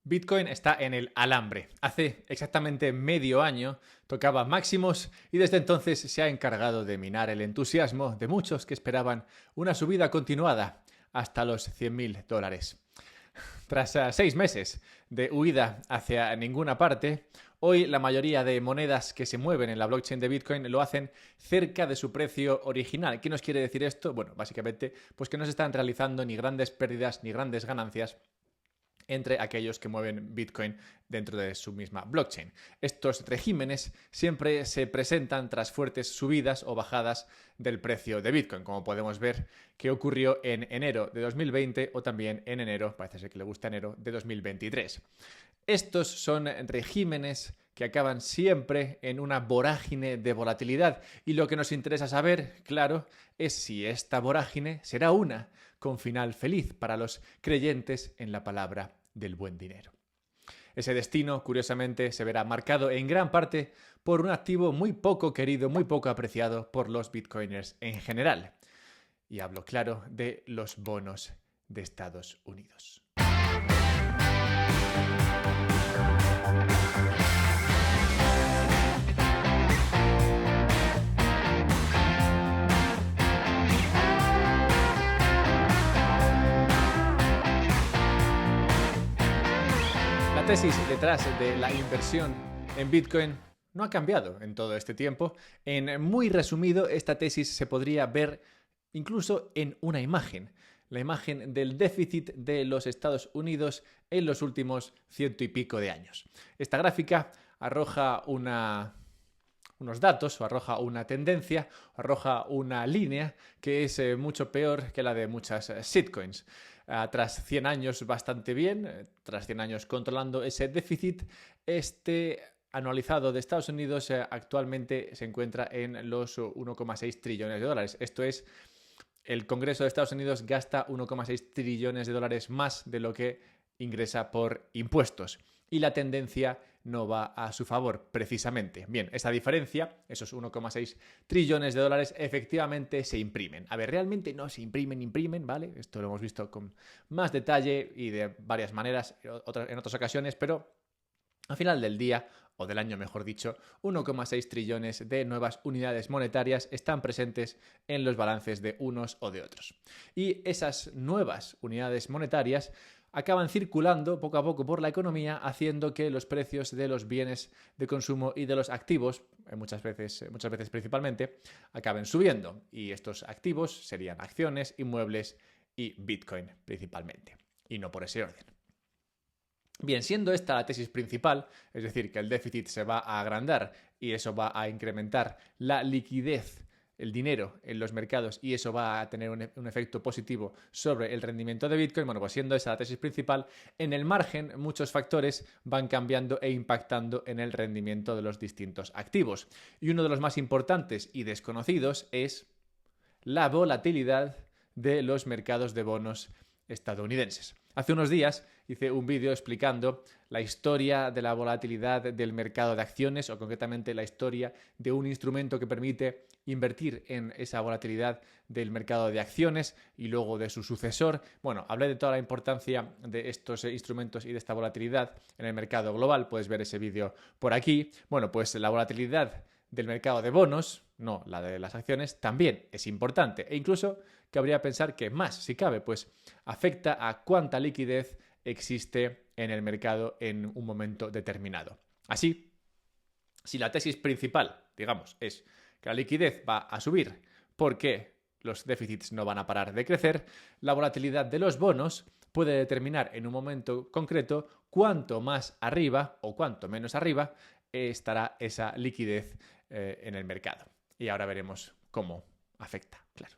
Bitcoin está en el alambre. Hace exactamente medio año tocaba máximos y desde entonces se ha encargado de minar el entusiasmo de muchos que esperaban una subida continuada hasta los $100.000. Tras 6 meses de huida hacia ninguna parte, hoy la mayoría de monedas que se mueven en la blockchain de Bitcoin lo hacen cerca de su precio original. ¿Qué nos quiere decir esto? Bueno, básicamente, pues que no se están realizando ni grandes pérdidas ni grandes ganancias entre aquellos que mueven Bitcoin dentro de su misma blockchain. Estos regímenes siempre se presentan tras fuertes subidas o bajadas del precio de Bitcoin, como podemos ver que ocurrió en enero de 2020 o también en enero, parece ser que le gusta enero, de 2023. Estos son regímenes que acaban siempre en una vorágine de volatilidad y lo que nos interesa saber, claro, es si esta vorágine será una con final feliz para los creyentes en la palabra del buen dinero. Ese destino, curiosamente, se verá marcado en gran parte por un activo muy poco querido, muy poco apreciado por los bitcoiners en general. Y hablo, claro, de los bonos de Estados Unidos. La tesis detrás de la inversión en Bitcoin no ha cambiado en todo este tiempo. En muy resumido, esta tesis se podría ver incluso en una imagen. La imagen del déficit de los Estados Unidos en los últimos 100 y pico de años. Esta gráfica arroja unos datos o arroja una tendencia, o arroja una línea que es mucho peor que la de muchas shitcoins. Tras 100 años bastante bien, tras 100 años controlando ese déficit, este anualizado de Estados Unidos actualmente se encuentra en los 1,6 trillones de dólares. Esto es, el Congreso de Estados Unidos gasta 1,6 trillones de dólares más de lo que ingresa por impuestos. Y la tendencia no va a su favor, precisamente. Bien, esa diferencia, esos 1,6 trillones de dólares, efectivamente se imprimen. A ver, realmente no se imprimen, ¿vale? Esto lo hemos visto con más detalle y de varias maneras en otras ocasiones, pero al final del día, o del año mejor dicho, 1,6 trillones de nuevas unidades monetarias están presentes en los balances de unos o de otros. Y esas nuevas unidades monetarias acaban circulando poco a poco por la economía, haciendo que los precios de los bienes de consumo y de los activos, muchas veces principalmente, acaben subiendo. Y estos activos serían acciones, inmuebles y Bitcoin principalmente. Y no por ese orden. Bien, siendo esta la tesis principal, es decir, que el déficit se va a agrandar y eso va a incrementar la liquidez, el dinero en los mercados y eso va a tener un efecto positivo sobre el rendimiento de Bitcoin, bueno, pues siendo esa la tesis principal, en el margen muchos factores van cambiando e impactando en el rendimiento de los distintos activos. Y uno de los más importantes y desconocidos es la volatilidad de los mercados de bonos estadounidenses. Hace unos días hice un vídeo explicando la historia de la volatilidad del mercado de acciones o concretamente la historia de un instrumento que permite invertir en esa volatilidad del mercado de acciones y luego de su sucesor. Bueno, hablé de toda la importancia de estos instrumentos y de esta volatilidad en el mercado global. Puedes ver ese vídeo por aquí. Bueno, pues la volatilidad del mercado de bonos, no la de las acciones, también es importante e incluso cabría pensar que más, si cabe, pues afecta a cuánta liquidez existe en el mercado en un momento determinado. Así, si la tesis principal, digamos, es que la liquidez va a subir porque los déficits no van a parar de crecer, la volatilidad de los bonos puede determinar en un momento concreto cuánto más arriba o cuánto menos arriba estará esa liquidez en el mercado. Y ahora veremos cómo afecta, claro.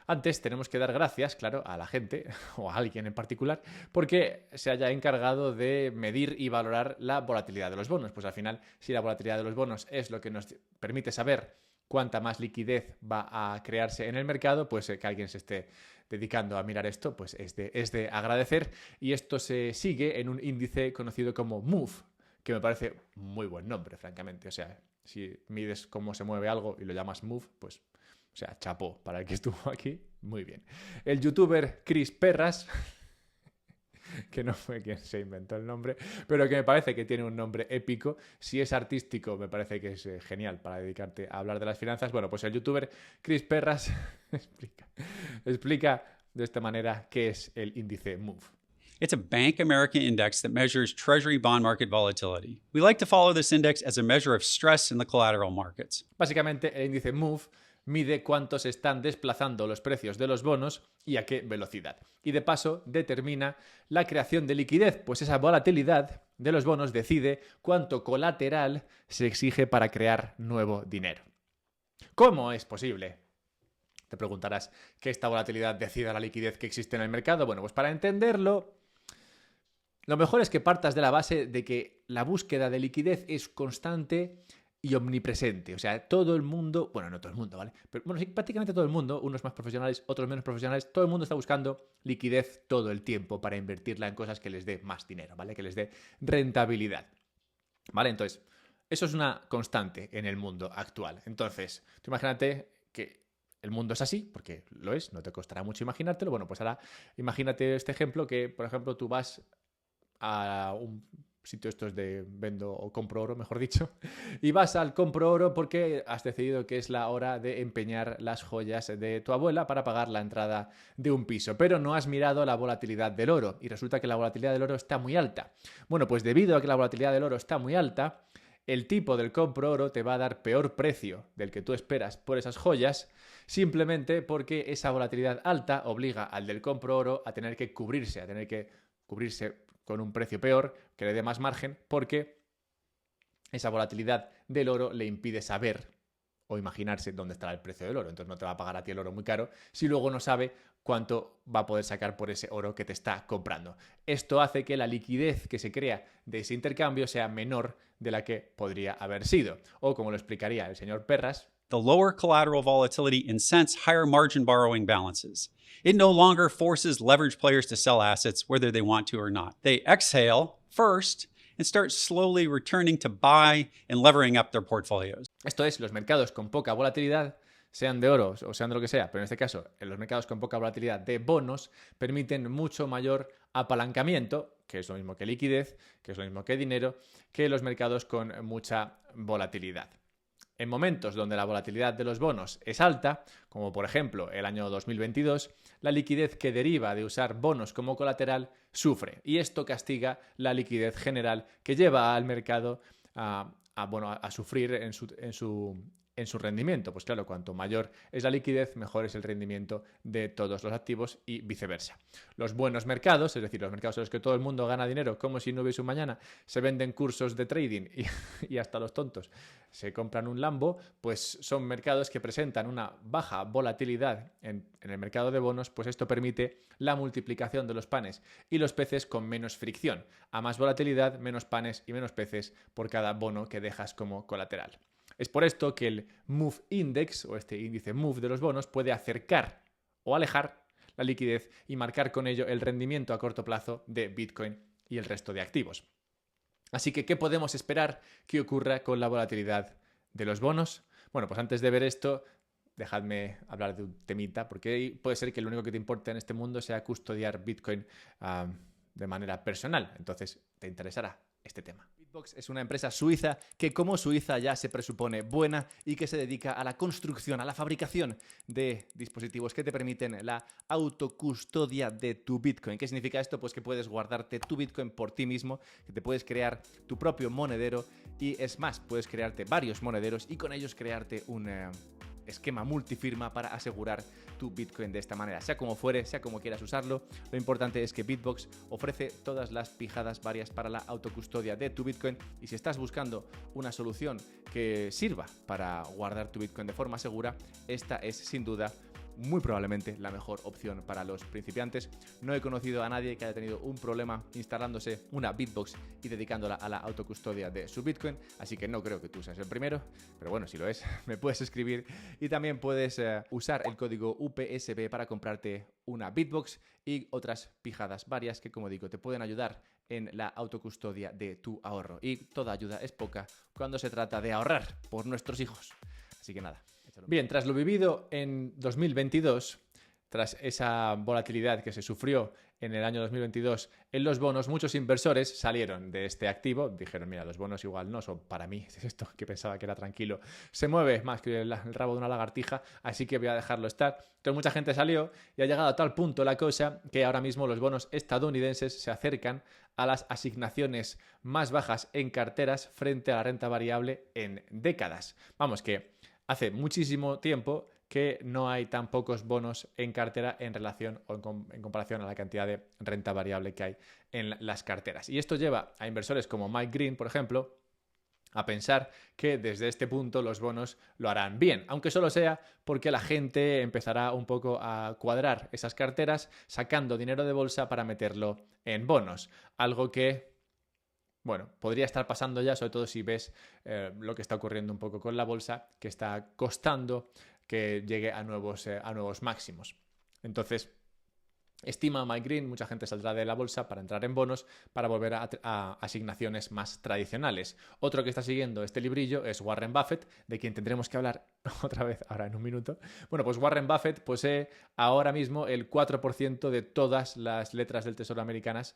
Antes tenemos que dar gracias, claro, a la gente o a alguien en particular porque se haya encargado de medir y valorar la volatilidad de los bonos. Pues al final, si la volatilidad de los bonos es lo que nos permite saber cuánta más liquidez va a crearse en el mercado, pues que alguien se esté dedicando a mirar esto, pues es de agradecer. Y esto se sigue en un índice conocido como MOVE, que me parece muy buen nombre, francamente. O sea, si mides cómo se mueve algo y lo llamas MOVE, pues, o sea, chapó para el que estuvo aquí. Muy bien. El youtuber Chris Perras que no fue quien se inventó el nombre, pero que me parece que tiene un nombre épico. Si es artístico, me parece que es genial para dedicarte a hablar de las finanzas. Bueno, pues el youtuber Chris Perras explica de esta manera qué es el índice MOVE. It's a Bank America index that measures Treasury bond market volatility. We like to follow this index as a measure of stress in the collateral markets. Básicamente, el índice MOVE mide cuánto se están desplazando los precios de los bonos y a qué velocidad. Y de paso, determina la creación de liquidez, pues esa volatilidad de los bonos decide cuánto colateral se exige para crear nuevo dinero. ¿Cómo es posible? Te preguntarás que esta volatilidad decida la liquidez que existe en el mercado. Bueno, pues para entenderlo, lo mejor es que partas de la base de que la búsqueda de liquidez es constante y omnipresente. O sea, todo el mundo, bueno, no todo el mundo, ¿vale? Pero bueno, sí, prácticamente todo el mundo, unos más profesionales, otros menos profesionales, todo el mundo está buscando liquidez todo el tiempo para invertirla en cosas que les dé más dinero, ¿vale? Que les dé rentabilidad. ¿Vale? Entonces, eso es una constante en el mundo actual. Entonces, tú imagínate que el mundo es así, porque lo es, no te costará mucho imaginártelo. Bueno, pues ahora imagínate este ejemplo que, por ejemplo, tú vas a un sitio estos de vendo o compro oro, mejor dicho, y vas al compro oro porque has decidido que es la hora de empeñar las joyas de tu abuela para pagar la entrada de un piso, pero no has mirado la volatilidad del oro y resulta que la volatilidad del oro está muy alta. Bueno, pues debido a que la volatilidad del oro está muy alta, el tipo del compro oro te va a dar peor precio del que tú esperas por esas joyas, simplemente porque esa volatilidad alta obliga al del compro oro a tener que cubrirse con un precio peor, que le dé más margen, porque esa volatilidad del oro le impide saber o imaginarse dónde estará el precio del oro. Entonces no te va a pagar a ti el oro muy caro si luego no sabe cuánto va a poder sacar por ese oro que te está comprando. Esto hace que la liquidez que se crea de ese intercambio sea menor de la que podría haber sido. O como lo explicaría el señor Perras, The lower collateral volatility incents higher margin borrowing balances. It no longer forces leveraged players to sell assets whether they want to or not. They exhale first and start slowly returning to buy and levering up their portfolios. Esto es, los mercados con poca volatilidad, sean de oro o sean de lo que sea, pero en este caso, en los mercados con poca volatilidad de bonos, permiten mucho mayor apalancamiento, que es lo mismo que liquidez, que es lo mismo que dinero, que los mercados con mucha volatilidad. En momentos donde la volatilidad de los bonos es alta, como por ejemplo el año 2022, la liquidez que deriva de usar bonos como colateral sufre y esto castiga la liquidez general que lleva al mercado a sufrir en su rendimiento. Pues claro, cuanto mayor es la liquidez, mejor es el rendimiento de todos los activos y viceversa. Los buenos mercados, es decir, los mercados en los que todo el mundo gana dinero como si no hubiese un mañana, se venden cursos de trading y hasta los tontos se compran un Lambo, pues son mercados que presentan una baja volatilidad en el mercado de bonos, pues esto permite la multiplicación de los panes y los peces con menos fricción. A más volatilidad, menos panes y menos peces por cada bono que dejas como colateral. Es por esto que el MOVE Index, o este índice MOVE de los bonos, puede acercar o alejar la liquidez y marcar con ello el rendimiento a corto plazo de Bitcoin y el resto de activos. Así que, ¿qué podemos esperar que ocurra con la volatilidad de los bonos? Bueno, pues antes de ver esto, dejadme hablar de un temita, porque puede ser que lo único que te importe en este mundo sea custodiar Bitcoin de manera personal. Entonces, te interesará este tema. Bitbox es una empresa suiza que, como Suiza ya se presupone buena y que se dedica a la construcción, a la fabricación de dispositivos que te permiten la autocustodia de tu Bitcoin. ¿Qué significa esto? Pues que puedes guardarte tu Bitcoin por ti mismo, que te puedes crear tu propio monedero y es más, puedes crearte varios monederos y con ellos crearte un esquema multifirma para asegurar tu Bitcoin de esta manera. Sea como fuere, sea como quieras usarlo, lo importante es que Bitbox ofrece todas las pijadas varias para la autocustodia de tu Bitcoin y si estás buscando una solución que sirva para guardar tu Bitcoin de forma segura, esta es sin duda muy probablemente la mejor opción para los principiantes. No he conocido a nadie que haya tenido un problema instalándose una Bitbox y dedicándola a la autocustodia de su Bitcoin, así que no creo que tú seas el primero, pero bueno, si lo es, me puedes escribir y también puedes usar el código UPSB para comprarte una Bitbox y otras pijadas varias que, como digo, te pueden ayudar en la autocustodia de tu ahorro. Y toda ayuda es poca cuando se trata de ahorrar por nuestros hijos. Así que nada. Bien, tras lo vivido en 2022, tras esa volatilidad que se sufrió en el año 2022 en los bonos, muchos inversores salieron de este activo. Dijeron, mira, los bonos igual no son para mí, es esto que pensaba que era tranquilo. Se mueve más que el rabo de una lagartija, así que voy a dejarlo estar. Entonces mucha gente salió y ha llegado a tal punto la cosa que ahora mismo los bonos estadounidenses se acercan a las asignaciones más bajas en carteras frente a la renta variable en décadas. Vamos, que hace muchísimo tiempo que no hay tan pocos bonos en cartera en relación o en comparación a la cantidad de renta variable que hay en las carteras. Y esto lleva a inversores como Mike Green, por ejemplo, a pensar que desde este punto los bonos lo harán bien, aunque solo sea porque la gente empezará un poco a cuadrar esas carteras sacando dinero de bolsa para meterlo en bonos, algo que bueno, podría estar pasando ya, sobre todo si ves lo que está ocurriendo un poco con la bolsa, que está costando que llegue a nuevos máximos. Entonces, estima Mike Green, mucha gente saldrá de la bolsa para entrar en bonos, para volver a asignaciones más tradicionales. Otro que está siguiendo este librillo es Warren Buffett, de quien tendremos que hablar otra vez ahora en un minuto. Bueno, pues Warren Buffett posee ahora mismo el 4% de todas las letras del Tesoro americanas,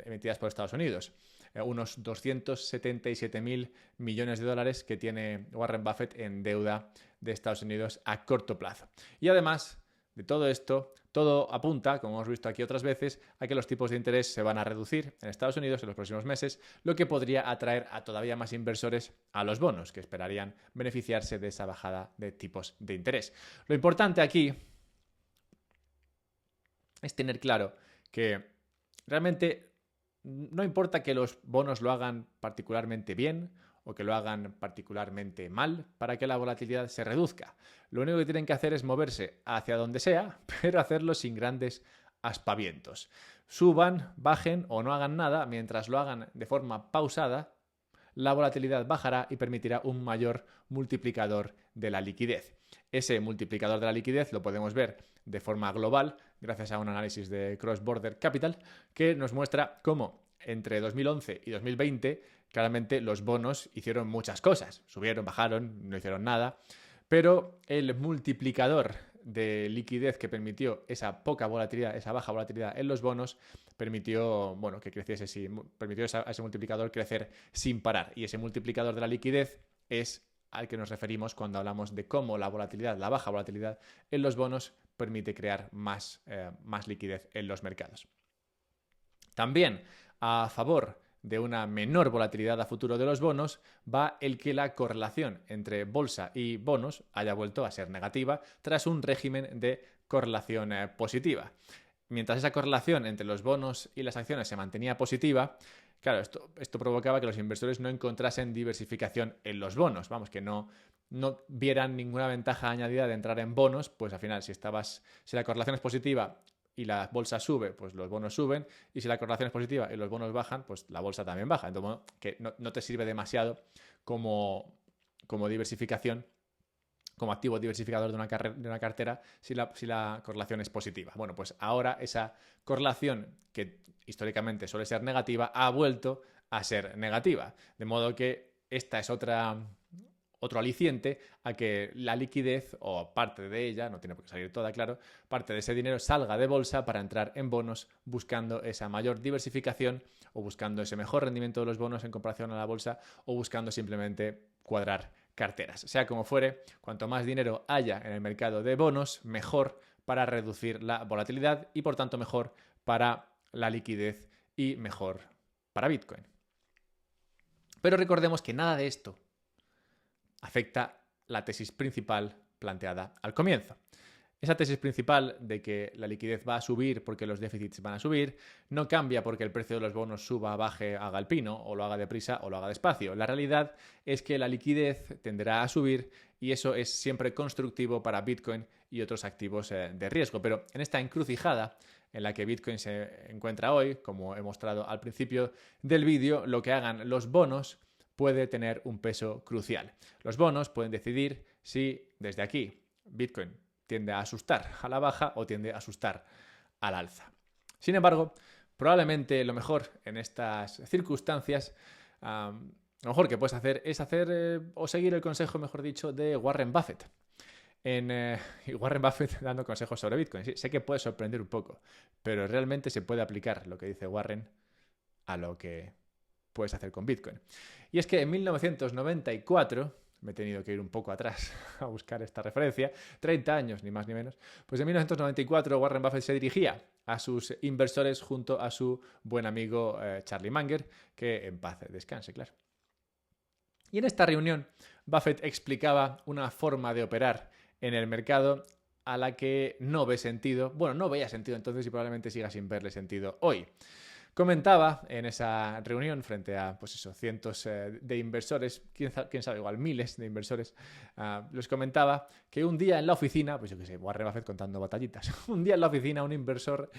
emitidas por Estados Unidos. Unos 277.000 millones de dólares que tiene Warren Buffett en deuda de Estados Unidos a corto plazo. Y además de todo esto, todo apunta, como hemos visto aquí otras veces, a que los tipos de interés se van a reducir en Estados Unidos en los próximos meses, lo que podría atraer a todavía más inversores a los bonos, que esperarían beneficiarse de esa bajada de tipos de interés. Lo importante aquí es tener claro que realmente no importa que los bonos lo hagan particularmente bien o que lo hagan particularmente mal para que la volatilidad se reduzca. Lo único que tienen que hacer es moverse hacia donde sea, pero hacerlo sin grandes aspavientos. Suban, bajen o no hagan nada, mientras lo hagan de forma pausada, la volatilidad bajará y permitirá un mayor multiplicador de la liquidez. Ese multiplicador de la liquidez lo podemos ver de forma global gracias a un análisis de Cross Border Capital que nos muestra cómo entre 2011 y 2020 claramente los bonos hicieron muchas cosas. Subieron, bajaron, no hicieron nada, pero el multiplicador de liquidez que permitió esa poca volatilidad, esa baja volatilidad en los bonos, permitió que creciese, permitió a ese multiplicador crecer sin parar. Y ese multiplicador de la liquidez es al que nos referimos cuando hablamos de cómo la volatilidad, la baja volatilidad en los bonos permite crear más liquidez en los mercados. También a favor de una menor volatilidad a futuro de los bonos va el que la correlación entre bolsa y bonos haya vuelto a ser negativa tras un régimen de correlación positiva. Mientras esa correlación entre los bonos y las acciones se mantenía positiva, claro, esto provocaba que los inversores no encontrasen diversificación en los bonos. Vamos, que no vieran ninguna ventaja añadida de entrar en bonos, pues al final si la correlación es positiva y la bolsa sube, pues los bonos suben, y si la correlación es positiva y los bonos bajan, pues la bolsa también baja. Entonces, que no te sirve demasiado como diversificación, como activo diversificador de una cartera si la correlación es positiva. Bueno, pues ahora esa correlación, que históricamente suele ser negativa, ha vuelto a ser negativa. De modo que esta es otro aliciente a que la liquidez, o parte de ella, no tiene por qué salir toda, claro, parte de ese dinero salga de bolsa para entrar en bonos buscando esa mayor diversificación o buscando ese mejor rendimiento de los bonos en comparación a la bolsa o buscando simplemente cuadrar carteras. Sea como fuere, cuanto más dinero haya en el mercado de bonos, mejor para reducir la volatilidad y por tanto mejor para la liquidez y mejor para Bitcoin. Pero recordemos que nada de esto afecta la tesis principal planteada al comienzo. Esa tesis principal de que la liquidez va a subir porque los déficits van a subir no cambia porque el precio de los bonos suba, baje, haga el pino, o lo haga deprisa o lo haga despacio. La realidad es que la liquidez tenderá a subir y eso es siempre constructivo para Bitcoin y otros activos de riesgo. Pero en esta encrucijada en la que Bitcoin se encuentra hoy, como he mostrado al principio del vídeo, lo que hagan los bonos puede tener un peso crucial. Los bonos pueden decidir si desde aquí Bitcoin tiende a asustar a la baja o tiende a asustar al alza. Sin embargo, probablemente lo mejor en estas circunstancias, lo mejor que puedes hacer es o seguir el consejo, mejor dicho, de Warren Buffett. y Warren Buffett dando consejos sobre Bitcoin. Sí, sé que puede sorprender un poco, pero realmente se puede aplicar lo que dice Warren a lo que puedes hacer con Bitcoin. Y es que en 1994, me he tenido que ir un poco atrás a buscar esta referencia, 30 años, ni más ni menos, pues en 1994 Warren Buffett se dirigía a sus inversores junto a su buen amigo Charlie Munger, que en paz descanse, claro. Y en esta reunión, Buffett explicaba una forma de operar en el mercado a la que no ve sentido, bueno, no veía sentido entonces y probablemente siga sin verle sentido hoy. Comentaba en esa reunión frente a, pues eso, cientos de inversores, quién sabe, igual miles de inversores, les comentaba que un día en la oficina, pues yo qué sé, Warren Buffett contando batallitas, un día en la oficina un inversor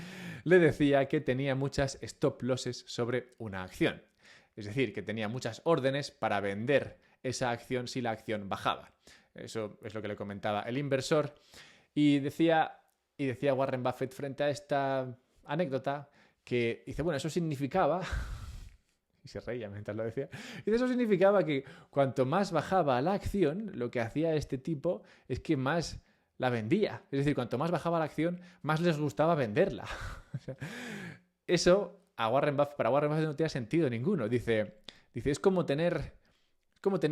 le decía que tenía muchas stop losses sobre una acción. Es decir, que tenía muchas órdenes para vender esa acción si la acción bajaba. Eso es lo que le comentaba el inversor. Y decía Warren Buffett frente a esta anécdota que dice, bueno, eso significaba, y se reía mientras lo decía, y eso significaba que cuanto más bajaba la acción, lo que hacía este tipo es que más la vendía. Es decir, cuanto más bajaba la acción, más les gustaba venderla. O sea, eso para Warren Buffett no tiene sentido ninguno. Dice, es como tener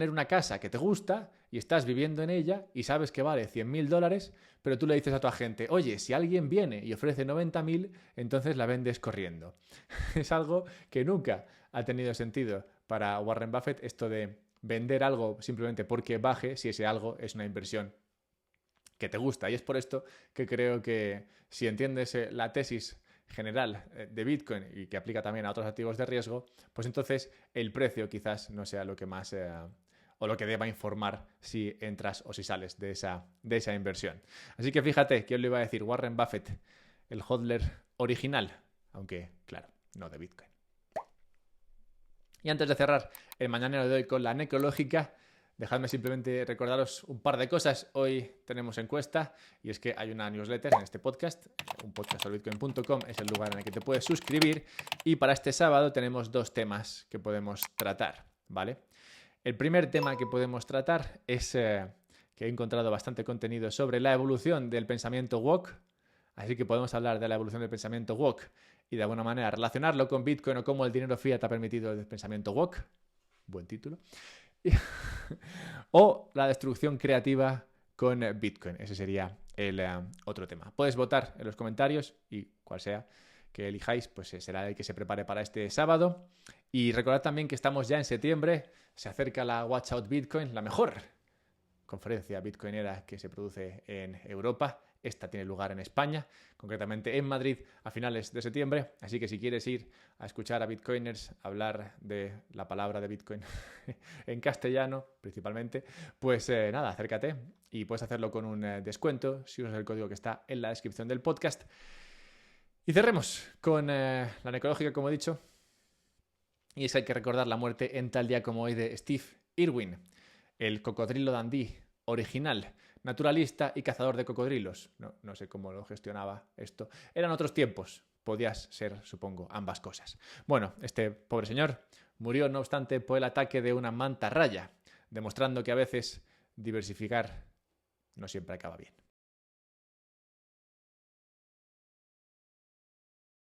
una casa que te gusta y estás viviendo en ella y sabes que vale $100.000, pero tú le dices a tu agente, oye, si alguien viene y ofrece 90.000, entonces la vendes corriendo. Es algo que nunca ha tenido sentido para Warren Buffett, esto de vender algo simplemente porque baje, si ese algo es una inversión que te gusta. Y es por esto que creo que si entiendes la tesis general de Bitcoin y que aplica también a otros activos de riesgo, pues entonces el precio quizás no sea lo que más o lo que deba informar si entras o si sales de esa inversión. Así que fíjate, ¿quién lo iba a decir? Warren Buffett, el hodler original, aunque claro, no de Bitcoin. Y antes de cerrar el mañanero de hoy con la necrológica, dejadme simplemente recordaros un par de cosas. Hoy tenemos encuesta y es que hay una newsletter en este podcast, un podcast sobre bitcoin.com, es el lugar en el que te puedes suscribir y para este sábado tenemos 2 temas que podemos tratar, ¿vale? El primer tema que podemos tratar es que he encontrado bastante contenido sobre la evolución del pensamiento woke, así que podemos hablar de la evolución del pensamiento woke y de alguna manera relacionarlo con Bitcoin o cómo el dinero fiat ha permitido el pensamiento woke. Buen título. O la destrucción creativa con Bitcoin. Ese sería el otro tema. Puedes votar en los comentarios y cual sea que elijáis, pues será el que se prepare para este sábado. Y recordad también que estamos ya en septiembre, se acerca la Watch Out Bitcoin, la mejor conferencia bitcoinera que se produce en Europa. Esta tiene lugar en España, concretamente en Madrid a finales de septiembre. Así que si quieres ir a escuchar a bitcoiners hablar de la palabra de Bitcoin en castellano principalmente, pues nada, acércate y puedes hacerlo con un descuento si usas el código que está en la descripción del podcast. Y cerremos con la necrológica, como he dicho. Y es que hay que recordar la muerte en tal día como hoy de Steve Irwin, el cocodrilo Dundee original, naturalista y cazador de cocodrilos. No sé cómo lo gestionaba esto. Eran otros tiempos. Podías ser, supongo, ambas cosas. Bueno, este pobre señor murió, no obstante, por el ataque de una mantarraya, demostrando que a veces diversificar no siempre acaba bien.